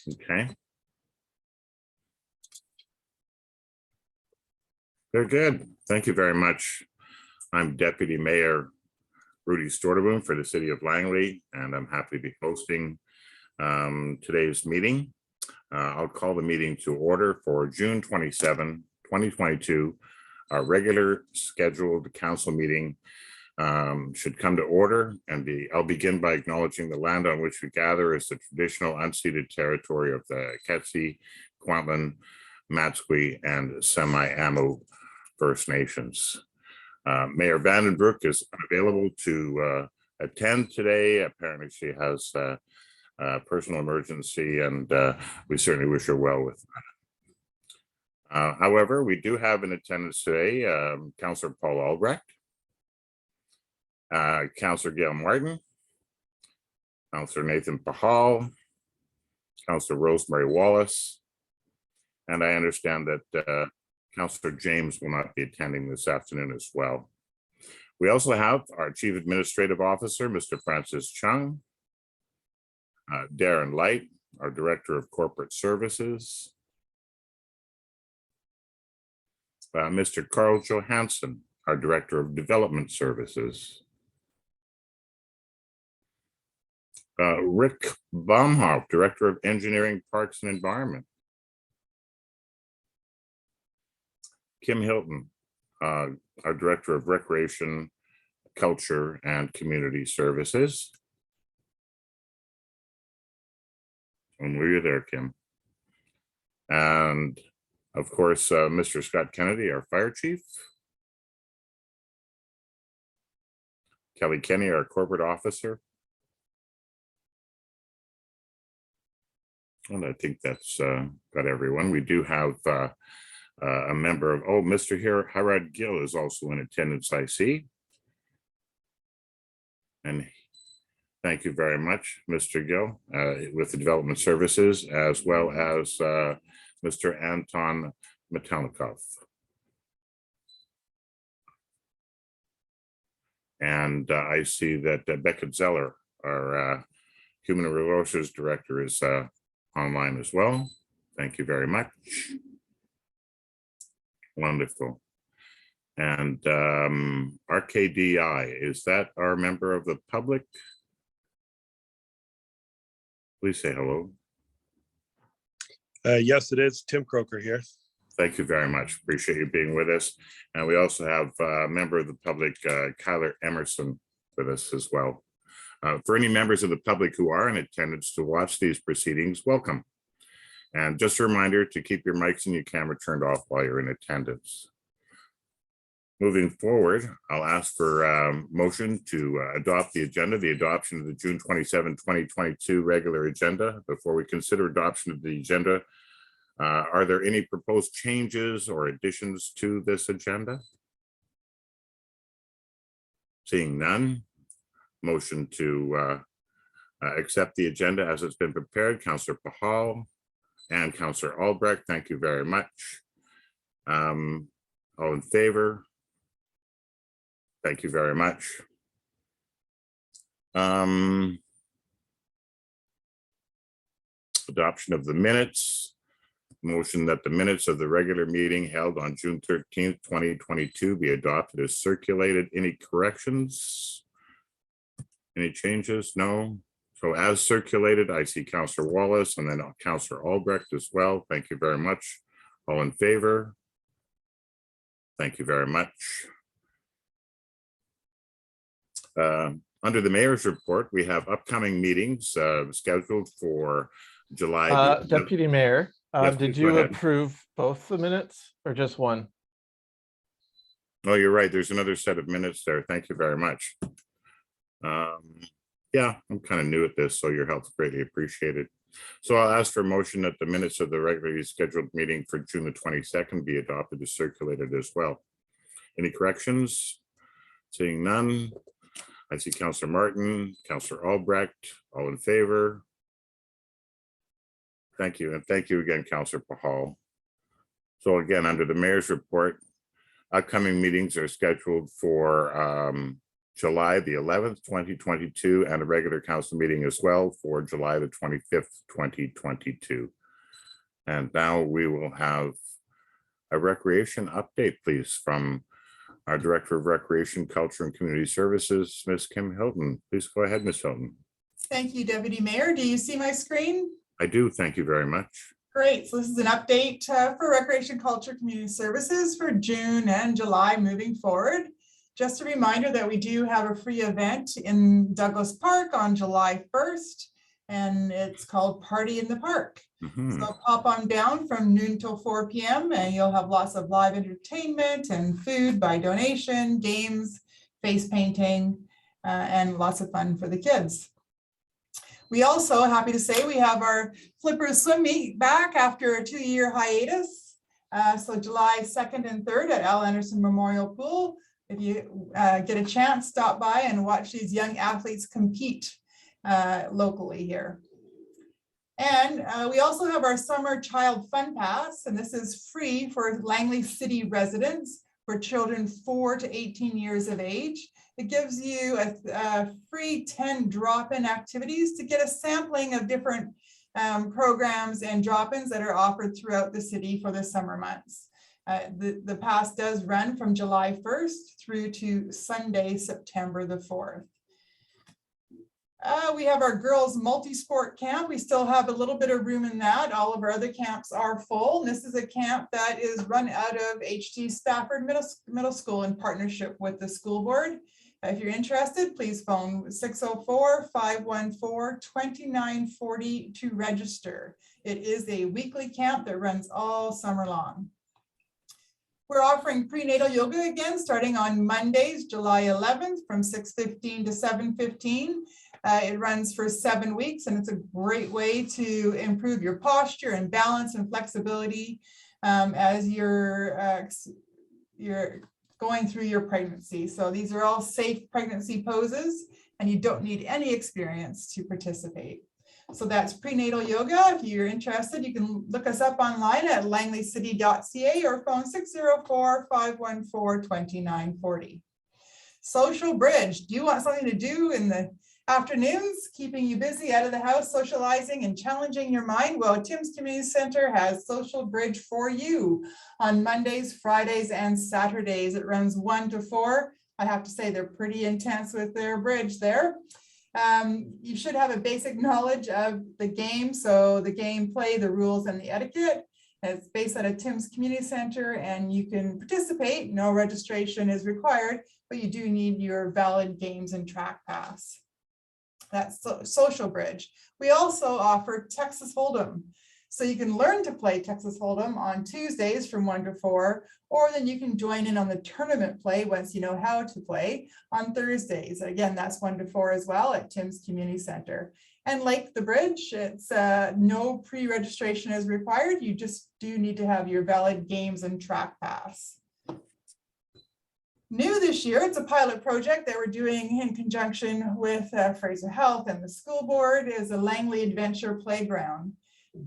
Okay. Very good. Thank you very much. I'm Deputy Mayor Rudy Storteboom for the City of Langley, and I'm happy to be hosting today's meeting. I'll call the meeting to order for June 27, 2022. Our regular scheduled council meeting should come to order, and I'll begin by acknowledging the land on which we gather is the traditional unceded territory of the Ketsi, Kwantlen, Matsqui, and Semi-Amu First Nations. Mayor Vandenbroek is unavailable to attend today. Apparently she has a personal emergency, and we certainly wish her well with that. However, we do have in attendance today Councillor Paul Albrecht, Councillor Gail Martin, Councillor Nathan Pahal, Councillor Rosemary Wallace, and I understand that Councillor James will not be attending this afternoon as well. We also have our Chief Administrative Officer, Mr. Francis Chung, Darren Light, our Director of Corporate Services, Mr. Carl Johansson, our Director of Development Services, Rick Baumhoff, Director of Engineering, Parks and Environment, Kim Hilton, our Director of Recreation, Culture, and Community Services. And were you there, Kim? And of course, Mr. Scott Kennedy, our Fire Chief. Kelly Kenny, our Corporate Officer. And I think that's got everyone. We do have a member of, Mr. Harad Gill is also in attendance, I see. And thank you very much, Mr. Gill, with the Development Services, as well as Mr. Anton Metalnikov. And I see that Beckett Zeller, our Human Resources Director, is online as well. Thank you very much. Wonderful. And RKDI, is that our member of the public? Please say hello. Yes, it is. Tim Croker here. Thank you very much. Appreciate you being with us. And we also have a member of the public, Kyler Emerson, with us as well. For any members of the public who are in attendance to watch these proceedings, welcome. And just a reminder to keep your mics and your camera turned off while you're in attendance. Moving forward, I'll ask for motion to adopt the agenda, the adoption of the June 27, 2022 regular agenda. Before we consider adoption of the agenda, are there any proposed changes or additions to this agenda? Seeing none, motion to accept the agenda as it's been prepared. Councillor Pahal and Councillor Albrecht, thank you very much. All in favor? Thank you very much. Adoption of the minutes. Motion that the minutes of the regular meeting held on June 13th, 2022 be adopted as circulated. Any corrections? Any changes? No. So as circulated, I see Councillor Wallace and then Councillor Albrecht as well. Thank you very much. All in favor? Thank you very much. Under the mayor's report, we have upcoming meetings scheduled for July. Deputy Mayor, Yes, did please, you go ahead. approve both the minutes or just one? Oh, you're right. There's another set of minutes there. Thank you very much. Yeah, I'm kind of new at this, so your help's greatly appreciated. So I'll ask for a motion that the minutes of the regularly scheduled meeting for June the 22nd be adopted as circulated as well. Any corrections? Seeing none. I see Councillor Martin, Councillor Albrecht, all in favor. Thank you. And thank you again, Councillor Pahal. So again, under the mayor's report, upcoming meetings are scheduled for July the 11th, 2022, and a regular council meeting as well for July the 25th, 2022. And now we will have a recreation update, please, from our Director of Recreation, Culture, and Community Services, Ms. Kim Hilton. Please go ahead, Ms. Hilton. Thank you, Deputy Mayor. Do you see my screen? I do. Thank you very much. Great. So this is an update for Recreation, Culture, Community Services for June and July moving forward. Just a reminder that we do have a free event in Douglas Park on July 1st, and it's called Party in the Park. So pop on down from noon till 4 p.m. and you'll have lots of live entertainment and food by donation, games, face painting, and lots of fun for the kids. We also, happy to say, we have our Flippers swim meet back after a 2-year hiatus. So July 2nd and 3rd at Al Anderson Memorial Pool. If you get a chance, stop by and watch these young athletes compete locally here. And we also have our Summer Child Fun Pass, and this is free for Langley City residents for children 4 to 18 years of age. It gives you a free 10 drop-in activities to get a sampling of different programs and drop-ins that are offered throughout the city for the summer months. The pass does run from July 1st through to Sunday, September the 4th. We have our girls multi-sport camp. We still have a little bit of room in that. All of our other camps are full. And this is a camp that is run out of HT Stafford Middle School in partnership with the school board. If you're interested, please phone 604-514-2940 to register. It is a weekly camp that runs all summer long. We're offering prenatal yoga again, starting on Mondays, July 11th from 6:15 to 7:15. It runs for 7 weeks, and it's a great way to improve your posture and balance and flexibility as you're going through your pregnancy. So these are all safe pregnancy poses, and you don't need any experience to participate. So that's prenatal yoga. If you're interested, you can look us up online at langleycity.ca or phone 604-514-2940. Social Bridge. Do you want something to do in the afternoons, keeping you busy out of the house, socializing and challenging your mind? Well, Tim's Community Center has Social Bridge for you on Mondays, Fridays, and Saturdays. It runs 1 to 4. I have to say they're pretty intense with their bridge there. You should have a basic knowledge of the game. So the gameplay, the rules, and the etiquette. It's based out of Tim's Community Center, and you can participate. No registration is required, but you do need your valid games and track pass. That's Social Bridge. We also offer Texas Hold'em. So you can learn to play Texas Hold'em on Tuesdays from 1 to 4, or then you can join in on the tournament play once you know how to play on Thursdays. Again, that's 1 to 4 as well at Tim's Community Center. And like the bridge, it's no pre-registration is required. You just do need to have your valid games and track pass. New this year, it's a pilot project that we're doing in conjunction with Fraser Health and the school board, is a Langley Adventure Playground.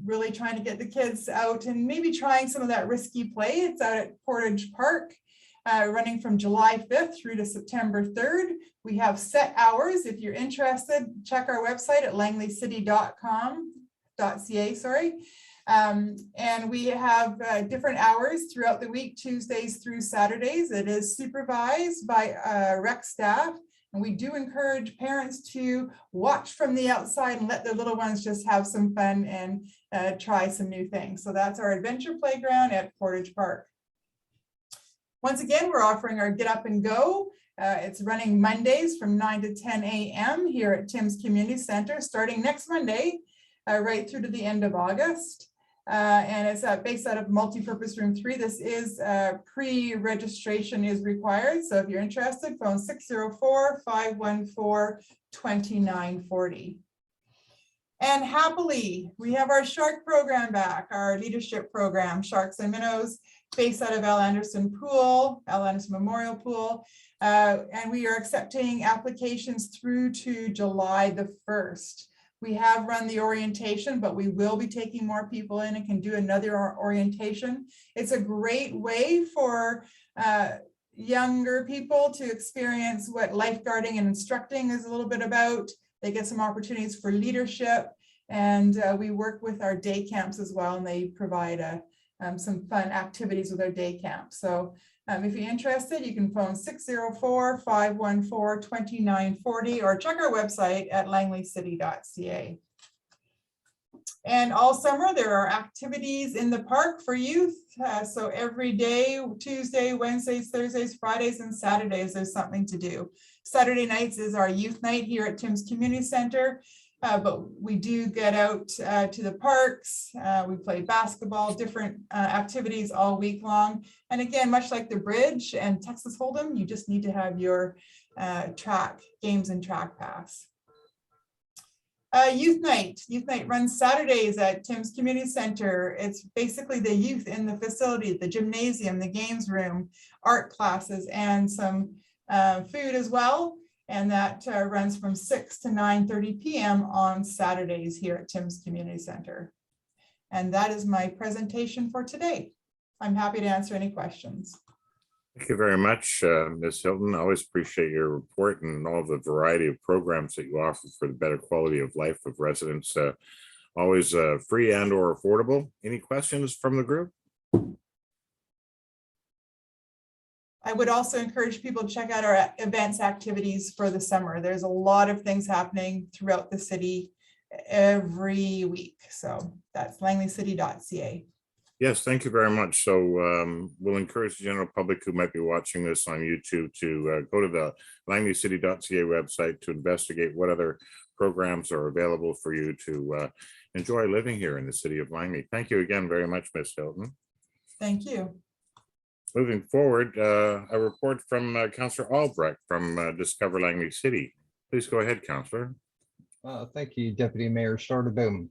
Really trying to get the kids out and maybe trying some of that risky play. It's out at Portage Park, running from July 5th through to September 3rd. We have set hours. If you're interested, check our website at langleycity.ca, sorry. And we have different hours throughout the week, Tuesdays through Saturdays. It is supervised by rec staff. And we do encourage parents to watch from the outside and let their little ones just have some fun and try some new things. So that's our adventure playground at Portage Park. Once again, we're offering our Get Up and Go. It's running Mondays from 9 to 10 a.m. here at Tim's Community Center, starting next Monday, right through to the end of August. And it's based out of multipurpose room 3. This is pre-registration is required. So if you're interested, phone 604-514-2940. And happily, we have our shark program back, our leadership program, Sharks and Minnows, based out of Al Anderson Memorial Pool. And we are accepting applications through to July the 1st. We have run the orientation, but we will be taking more people in and can do another orientation. It's a great way for younger people to experience what lifeguarding and instructing is a little bit about. They get some opportunities for leadership, and we work with our day camps as well, and they provide some fun activities with our day camp. So if you're interested, you can phone 604-514-2940 or check our website at langleycity.ca. And all summer, there are activities in the park for youth. So every day, Tuesday, Wednesdays, Thursdays, Fridays, and Saturdays, there's something to do. Saturday nights is our youth night here at Tim's Community Center. But we do get out to the parks. We play basketball, different activities all week long. And again, much like the bridge and Texas Hold'em, you just need to have your track games and track pass. Youth night runs Saturdays at Tim's Community Center. It's basically the youth in the facility, the gymnasium, the games room, art classes, and some food as well. And that runs from 6 to 9:30 p.m. on Saturdays here at Tim's Community Center. And that is my presentation for today. I'm happy to answer any questions. Thank you very much, Ms. Hilton. I always appreciate your report and all the variety of programs that you offer for the better quality of life of residents. Always free and or affordable. Any questions from the group? I would also encourage people to check out our events activities for the summer. There's a lot of things happening throughout the city every week. So that's langleycity.ca. Yes, thank you very much. So we'll encourage the general public who might be watching this on YouTube to go to the langleycity.ca website to investigate what other programs are available for you to enjoy living here in the city of Langley. Thank you again very much, Ms. Hilton. Thank you. Moving forward, a report from Councillor Albrecht from Discover Langley City. Please go ahead, Councillor. Thank you, Deputy Mayor Stordeboom.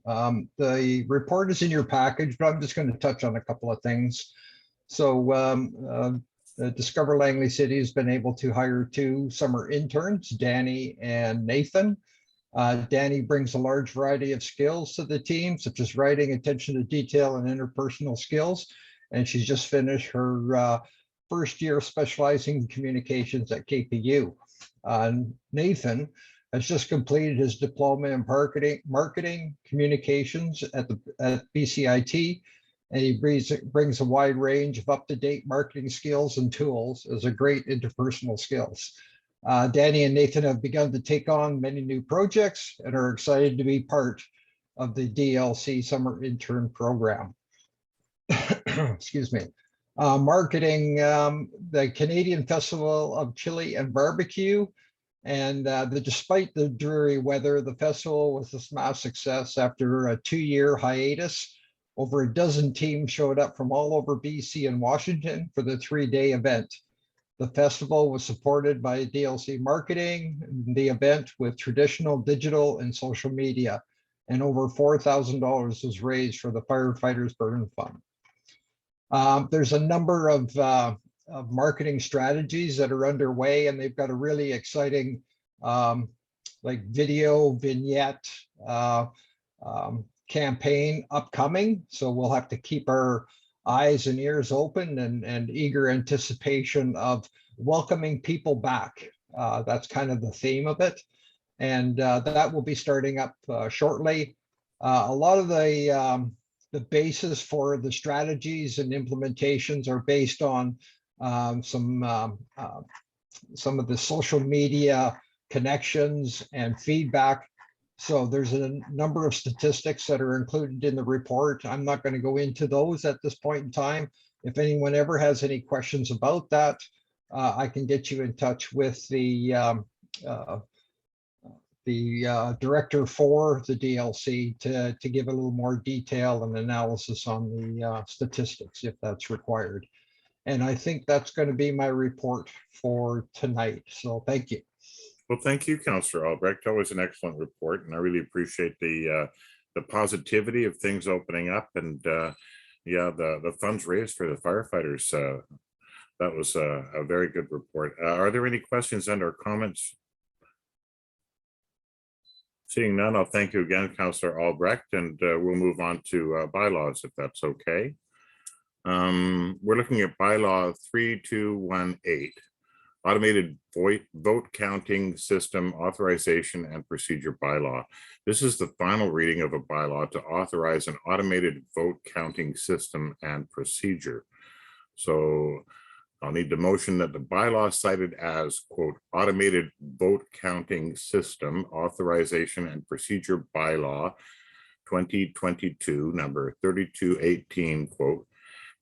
The report is in your package, but I'm just going to touch on a couple of things. So Discover Langley City has been able to hire 2 summer interns, Danny and Nathan. Danny brings a large variety of skills to the team, such as writing, attention to detail, and interpersonal skills. And she's just finished her first year specializing in communications at KPU. Nathan has just completed his diploma in marketing communications at BCIT, and he brings a wide range of up-to-date marketing skills and tools as a great interpersonal skills. Danny and Nathan have begun to take on many new projects and are excited to be part of the DLC summer intern program. Excuse me. Marketing the Canadian Festival of Chili and Barbecue. And despite the dreary weather, the festival was a smash success after a 2-year hiatus. Over a dozen teams showed up from all over BC and Washington for the 3-day event. The festival was supported by DLC marketing, the event with traditional, digital, and social media, and over $4,000 was raised for the Firefighters Burn Fund. There's a number of marketing strategies that are underway, and they've got a really exciting like video vignette campaign upcoming. So we'll have to keep our eyes and ears open and eager anticipation of welcoming people back. That's kind of the theme of it. And that will be starting up shortly. A lot of the basis for the strategies and implementations are based on some of the social media connections and feedback. So there's a number of statistics that are included in the report. I'm not going to go into those at this point in time. If anyone ever has any questions about that, I can get you in touch with the director for the DLC to give a little more detail and analysis on the statistics if that's required. And I think that's going to be my report for tonight. So thank you. Well, thank you, Councillor Albrecht. Always an excellent report, and I really appreciate the positivity of things opening up, and yeah, the funds raised for the firefighters. That was a very good report. Are there any questions and or comments? Seeing none, I'll thank you again, Councillor Albrecht, and we'll move on to bylaws if that's okay. We're looking at bylaw 3218, automated vote counting system authorization and procedure bylaw. This is the final reading of a bylaw to authorize an automated vote counting system and procedure. So I'll need the motion that the bylaw cited as, quote, automated vote counting system authorization and procedure bylaw 2022, number 3218, quote,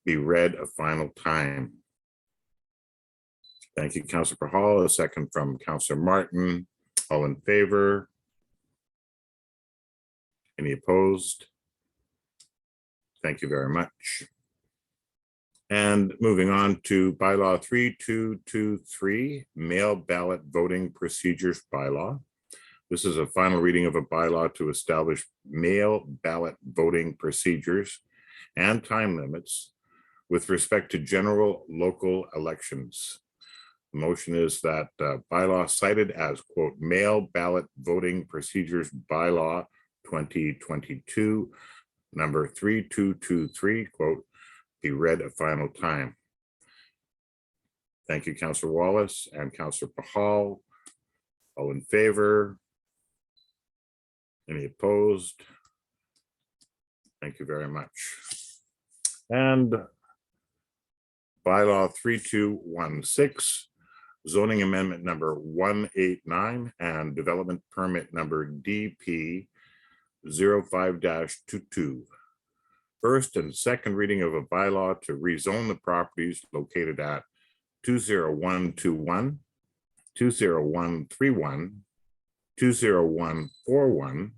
be read a final time. Thank you, Councillor Hall. A second from Councillor Martin. All in favor? Any opposed? Thank you very much. And moving on to bylaw 3223, mail ballot voting procedures bylaw. This is a final reading of a bylaw to establish mail ballot voting procedures and time limits with respect to general local elections. The motion is that bylaw cited as, quote, mail ballot voting procedures bylaw 2022, number 3223, quote, be read a final time. Thank you, Councillor Wallace and Councillor Pahal. All in favor? Any opposed? Thank you very much. And bylaw 3216, zoning amendment number 189 and development permit number DP 05-22. First and second reading of a bylaw to rezone the properties located at 20121, 20131, 20141,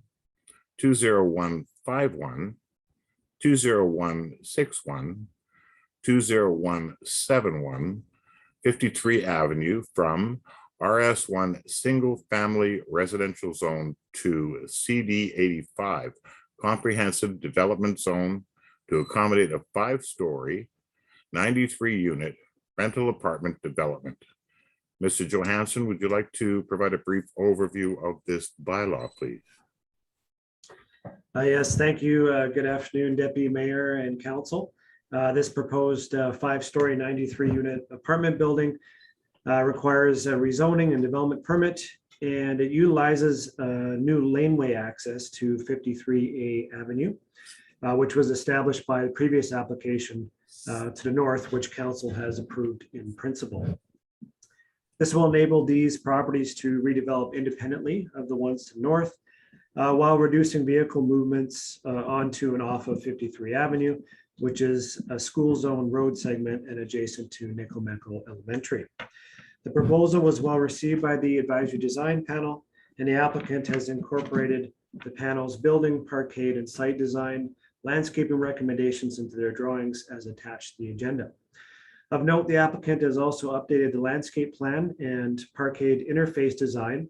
20151, 20161, 20171, 53 Avenue from RS1 single family residential zone to CD 85 comprehensive development zone to accommodate a 5-story, 93-unit rental apartment development. Mr. Johansson, would you like to provide a brief overview of this bylaw, please? Yes, thank you. Good afternoon, Deputy Mayor and Council. This proposed 5-story 93-unit apartment building requires a rezoning and development permit, and it utilizes new laneway access to 53A Avenue, which was established by the previous application to the north, which Council has approved in principle. This will enable these properties to redevelop independently of the ones to the north, while reducing vehicle movements onto and off of 53 Avenue, which is a school zone road segment and adjacent to Nickel Elementary. The proposal was well received by the advisory design panel, and the applicant has incorporated the panel's building, parkade, and site design landscaping recommendations into their drawings as attached to the agenda. Of note, the applicant has also updated the landscape plan and parkade interface design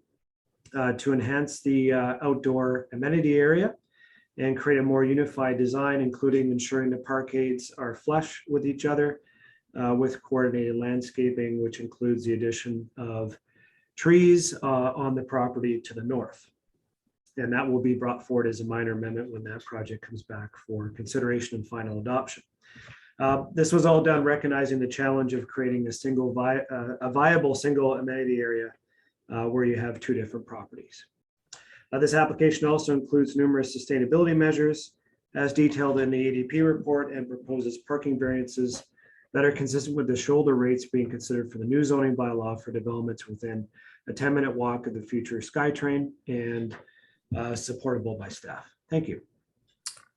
to enhance the outdoor amenity area and create a more unified design, including ensuring the parkades are flush with each other with coordinated landscaping, which includes the addition of trees on the property to the north. And that will be brought forward as a minor amendment when that project comes back for consideration and final adoption. This was all done recognizing the challenge of creating a viable single amenity area where you have 2 different properties. This application also includes numerous sustainability measures as detailed in the ADP report, and proposes parking variances that are consistent with the shoulder rates being considered for the new zoning bylaw for developments within a 10-minute walk of the future SkyTrain and supportable by staff. Thank you.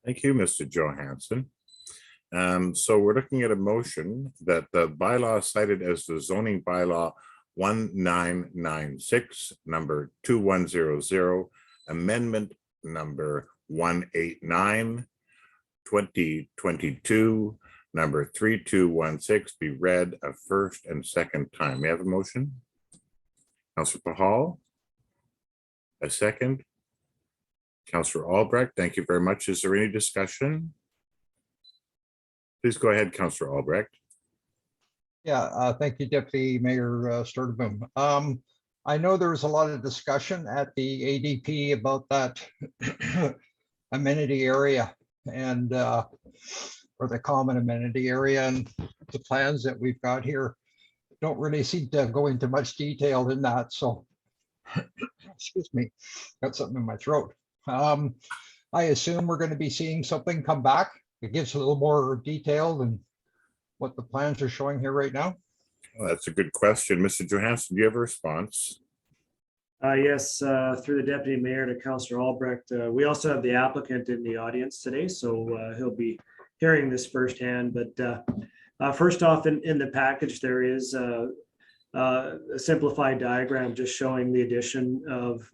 Thank you, Mr. Johansson. So we're looking at a motion that the bylaw cited as the zoning bylaw 1996, number 2100, amendment number 189, 2022, number 3216 be read a first and second time. May I have a motion? Councillor Pahal? A second? Councillor Albrecht, thank you very much. Is there any discussion? Please go ahead, Councillor Albrecht. Yeah, thank you, Deputy Mayor Sturdivant. I know there was a lot of discussion at the ADP about that amenity area, and or the common amenity area, and the plans that we've got here don't really seem to go into much detail in that, so excuse me, got something in my throat. I assume we're going to be seeing something come back. It gives a little more detail than what the plans are showing here right now. Well, that's a good question. Mr. Johansson, do you have a response? Yes, through the deputy mayor to Councillor Albrecht. We also have the applicant in the audience today, so he'll be hearing this firsthand. But first off, in the package, there is a simplified diagram just showing the addition of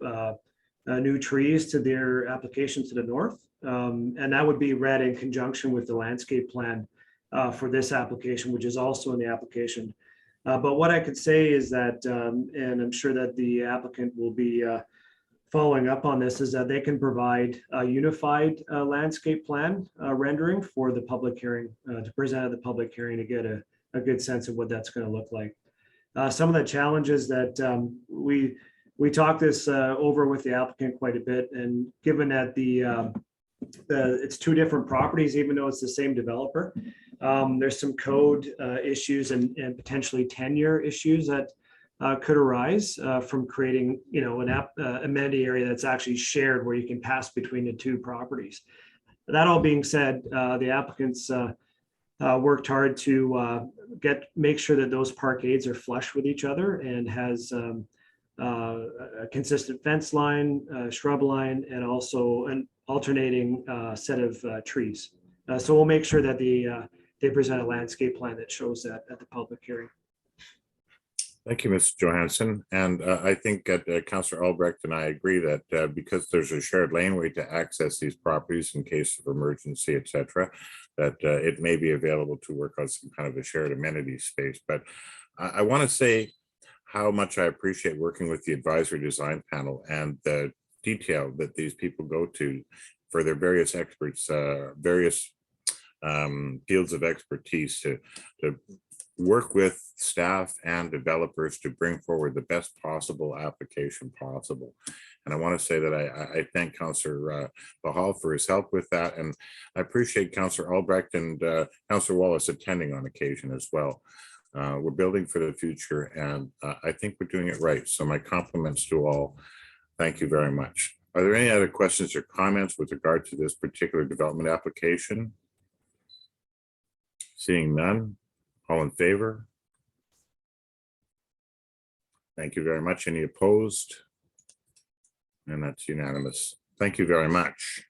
new trees to their application to the north. And that would be read in conjunction with the landscape plan for this application, which is also in the application. But what I could say is that, and I'm sure that the applicant will be following up on this, is that they can provide a unified landscape plan rendering for the public hearing, to present at the public hearing to get a good sense of what that's going to look like. Some of the challenges that we talked this over with the applicant quite a bit, and given that it's two different properties, even though it's the same developer, there's some code issues and potentially tenure issues that could arise from creating, an amenity area that's actually shared where you can pass between the two properties. That all being said, the applicants worked hard to make sure that those parkades are flush with each other and has a consistent fence line, shrub line, and also an alternating set of trees. So we'll make sure that they present a landscape plan that shows that at the public hearing. Thank you, Mr. Johansson. And I think that Councillor Albrecht and I agree that because there's a shared laneway to access these properties in case of emergency, et cetera, that it may be available to work on some kind of a shared amenity space. But I want to say how much I appreciate working with the advisory design panel and the detail that these people go to for their various experts, various fields of expertise to work with staff and developers to bring forward the best possible application possible. And I want to say that I thank Councillor Bahal for his help with that. And I appreciate Councillor Albrecht and Councillor Wallace attending on occasion as well. We're building for the future, and I think we're doing it right. So my compliments to all. Thank you very much. Are there any other questions or comments with regard to this particular development application? Seeing none, all in favor? Thank you very much. Any opposed? And that's unanimous. Thank you very much.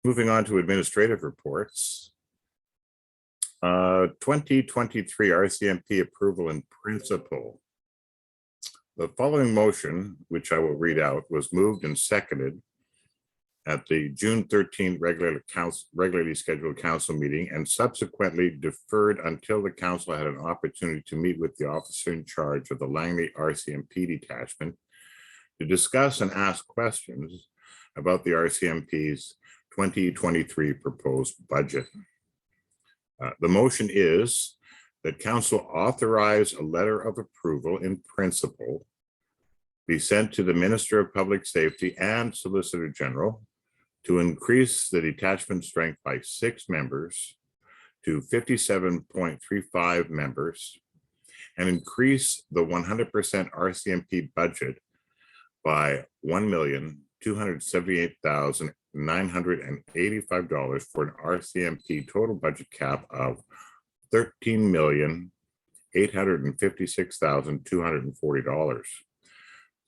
Moving on to administrative reports. 2023 RCMP approval in principle. The following motion, which I will read out, was moved and seconded at the June 13 regularly scheduled council meeting and subsequently deferred until the council had an opportunity to meet with the officer in charge of the Langley RCMP detachment to discuss and ask questions about the RCMP's 2023 proposed budget. The motion is that council authorize a letter of approval in principle be sent to the Minister of Public Safety and Solicitor General to increase the detachment strength by 6 members to 57.35 members and increase the 100% RCMP budget by $1,278,985 for an RCMP total budget cap of $13,856,240.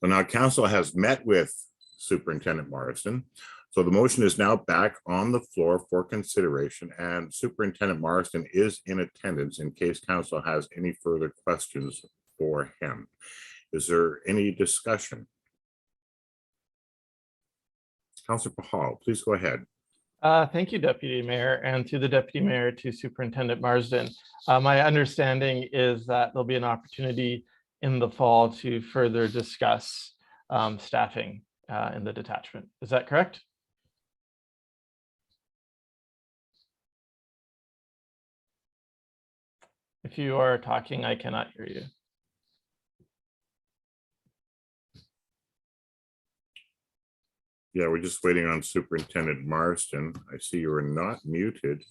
So now council has met with Superintendent Marsden. So the motion is now back on the floor for consideration, and Superintendent Marsden is in attendance in case council has any further questions for him. Is there any discussion? Councillor Pahal, please go ahead. Thank you, Deputy Mayor, and to the Deputy Mayor, to Superintendent Marsden. My understanding is that there'll be an opportunity in the fall to further discuss staffing in the detachment. Is that correct? If you are talking, I cannot hear you. Yeah, we're just waiting on Superintendent Marston. I see you are not muted.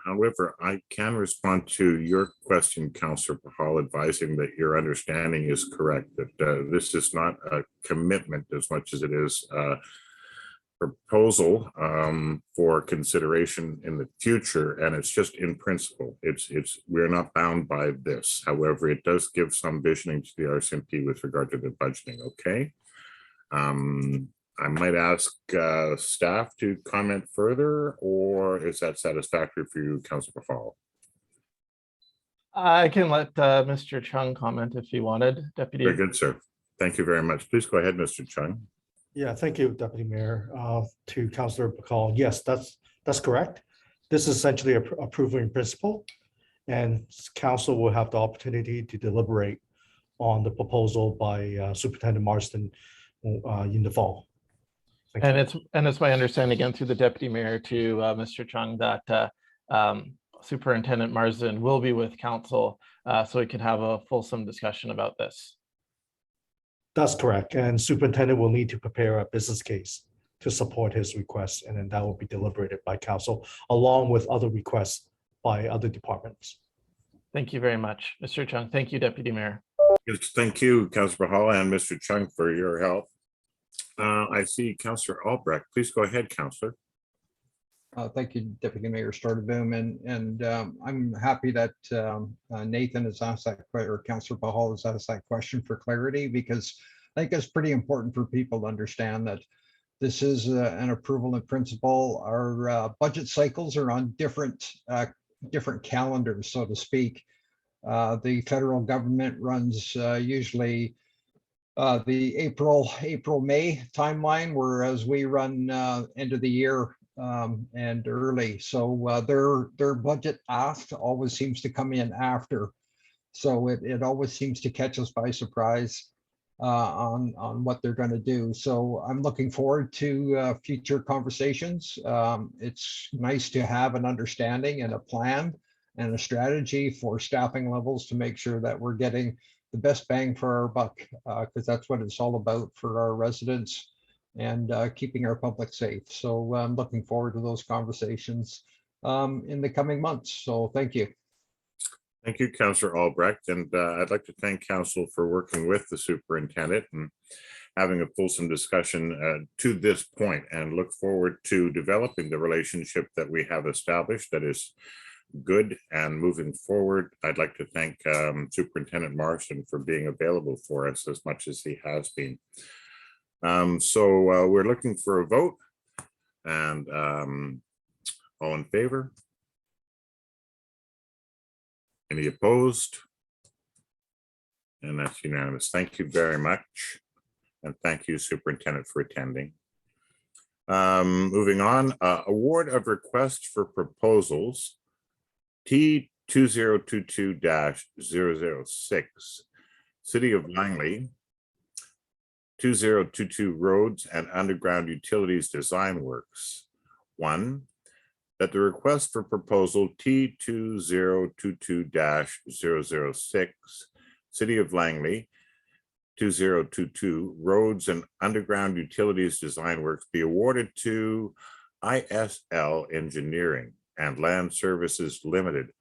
However, I can respond to your question, Councillor Pahal, advising that your understanding is correct, that this is not a commitment as much as it is a proposal for consideration in the future, and it's just in principle. We're not bound by this. However, it does give some visioning to the RCMP with regard to the budgeting, okay? I might ask staff to comment further, or is that satisfactory for you, Councillor Pahal? I can let Mr. Chung comment if he wanted, Deputy. Very good, sir. Thank you very much. Please go ahead, Mr. Chung. Yeah, thank you, Deputy Mayor. To Councillor Bacall, yes, that's correct. This is essentially approval in principle, and council will have the opportunity to deliberate on the proposal by Superintendent Marston in the fall. Thank you. And it's my understanding again through the Deputy Mayor to Mr. Chung that Superintendent Marsden will be with council so we can have a fulsome discussion about this. That's correct. And superintendent will need to prepare a business case to support his request, and then that will be deliberated by council along with other requests by other departments. Thank you very much, Mr. Chung. Thank you, Deputy Mayor. Yes, thank you, Councillor Hall and Mr. Chung, for your help. I see Councillor Albrecht. Please go ahead, Councillor. Thank you, Deputy Mayor Stordeboom, and I'm happy that Nathan has asked that question, or Councillor Bahal has asked that question for clarity, because I think it's pretty important for people to understand that this is an approval in principle. Our budget cycles are on different calendars, so to speak. The federal government runs usually the April-May timeline, whereas we run end of the year and early. So their budget ask always seems to come in after. So it always seems to catch us by surprise on what they're going to do. So I'm looking forward to future conversations. It's nice to have an understanding and a plan and a strategy for staffing levels to make sure that we're getting the best bang for our buck, because that's what it's all about for our residents and keeping our public safe. So I'm looking forward to those conversations in the coming months. So thank you. Thank you, Councillor Albrecht. And I'd like to thank council for working with the superintendent and having a fulsome discussion to this point, and look forward to developing the relationship that we have established that is good and moving forward. I'd like to thank Superintendent Marston for being available for us as much as he has been. So we're looking for a vote, and all in favor? Any opposed? And that's unanimous. Thank you very much. And thank you, Superintendent, for attending. Moving on, award of request for proposals T2022-006, City of Langley, 2022 roads and underground utilities design works. 1, that the request for proposal T2022-006, City of Langley, 2022 roads and underground utilities design works be awarded to ISL Engineering and Land Services Limited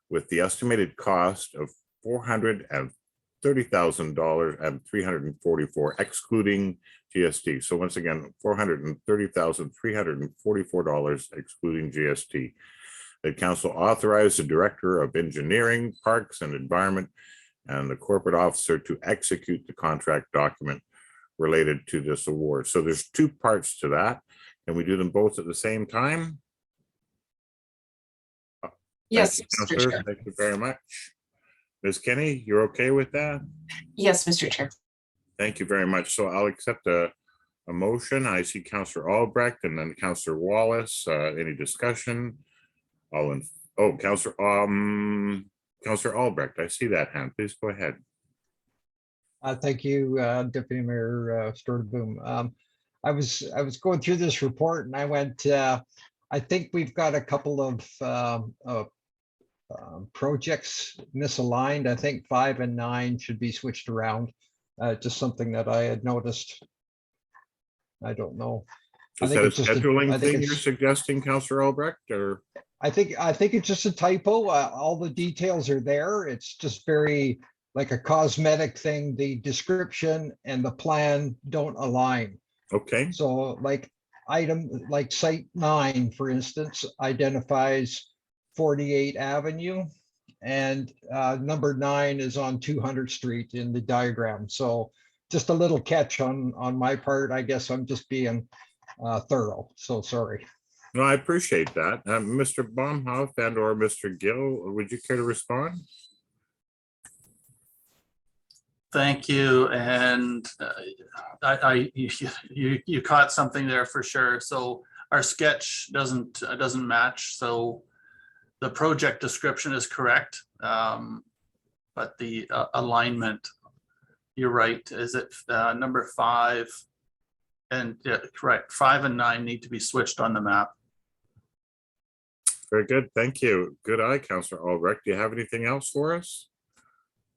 with the estimated cost of $430,000 and $344 excluding GST. So once again, $430,344 excluding GST. The council authorized the Director of Engineering, Parks and Environment and the corporate officer to execute the contract document related to this award. So there's 2 parts to that. Can we do them both at the same time? Yes, Thank you, Mr. Councillor. Chair. Thank you very much. Ms. Kenny, you're okay with that? Yes, Mr. Chair. Thank you very much. So I'll accept a motion. I see Councillor Albrecht and then Councillor Wallace. Any discussion? Councillor Albrecht, I see that hand. Please go ahead. Thank you, Deputy Mayor Stordeboom. I was going through this report and I went, I think we've got a couple of projects misaligned. I think 5 and 9 should be switched around. Just something that I had noticed. I don't know. I Is think that a it's just a- scheduling I think thing you're it's- suggesting, Councillor Albrecht, or? I think it's just a typo. All the details are there. It's just very like a cosmetic thing. The description and the plan don't align. Okay, So like like site 9, for instance, identifies 48 Avenue. And number 9 is on 200 Street in the diagram. So just a little catch on my part. I guess I'm just being thorough. So sorry. no, I appreciate that. Mr. Baumhoff and or Mr. Gill, would you care to respond? Thank you, and you caught something there for sure. So our sketch doesn't match. So the project description is correct, but the alignment, you're right. Is it number 5? And yeah, correct. 5 and 9 need to be switched on the map. Very good, thank you. Good eye, Councillor Albrecht. Do you have anything else for us?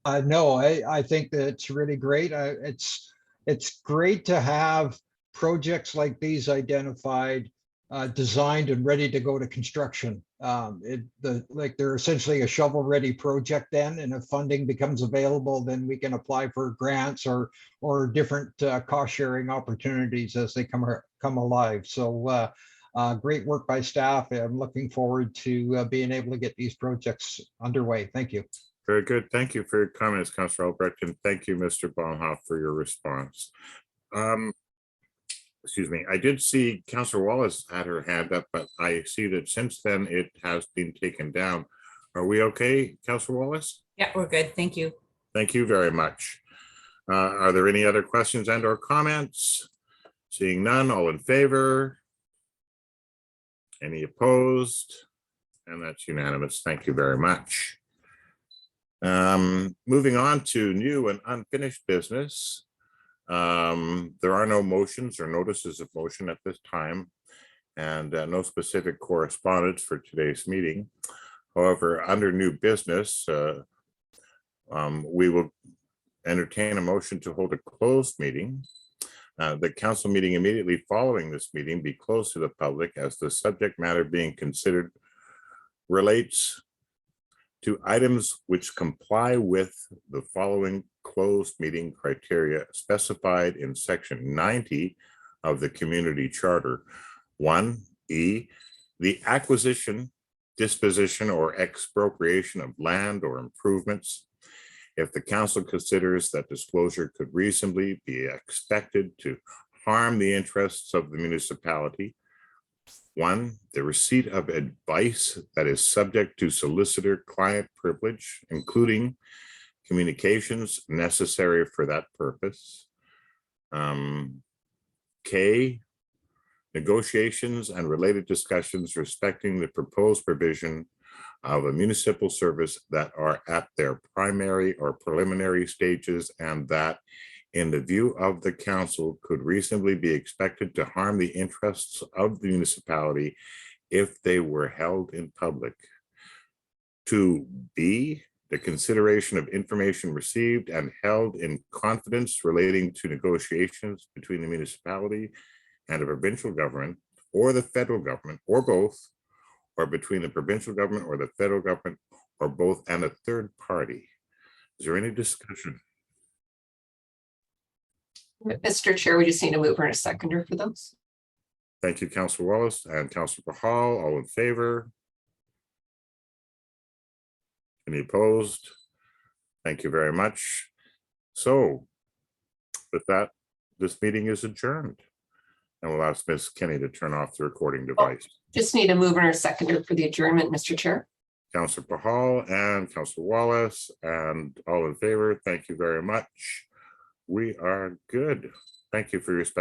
No, I think that it's really great. It's great to have projects like these identified, designed and ready to go to construction. Like they're essentially a shovel-ready project then, and if funding becomes available, then we can apply for grants or different cost-sharing opportunities as they come alive. So great work by staff. I'm looking forward to being able to get these projects underway. Thank you. Very good. Thank you for your comments, Councillor Albrecht, and thank you, Mr. Baumhoff, for your response. Excuse me, I did see Councillor Wallace had her hand up, but I see that since then it has been taken down. Are we okay, Councillor Wallace? Yeah, we're good. Thank you. Thank you very much. Are there any other questions and or comments? Seeing none, all in favor? Any opposed? And that's unanimous. Thank you very much. Moving on to new and unfinished business. There are no motions or notices of motion at this time, and no specific correspondence for today's meeting. However, under new business, we will entertain a motion to hold a closed meeting. The council meeting immediately following this meeting be closed to the public as the subject matter being considered relates to items which comply with the following closed meeting criteria specified in section 90 of the community charter. 1E, the acquisition, disposition, or expropriation of land or improvements. If the council considers that disclosure could reasonably be expected to harm the interests of the municipality. 1, the receipt of advice that is subject to solicitor-client privilege, including communications necessary for that purpose. K, negotiations and related discussions respecting the proposed provision of a municipal service that are at their primary or preliminary stages and that, in the view of the council, could reasonably be expected to harm the interests of the municipality if they were held in public. 2B, the consideration of information received and held in confidence relating to negotiations between the municipality and a provincial government or the federal government or both, or between the provincial government or the federal government or both and a third party. Is there any discussion? Mr. Chair, we just need a mover and a seconder for those. Thank you, Councillor Wallace and Councillor Pahal. All in favor? Any opposed? Thank you very much. So with that, this meeting is adjourned. And we'll ask Ms. Kenny to turn off the recording device. Just need a mover and a seconder for the adjournment, Mr. Chair. Councillor Pahal and Councillor Wallace, and all in favor. Thank you very much. We are good. Thank you for your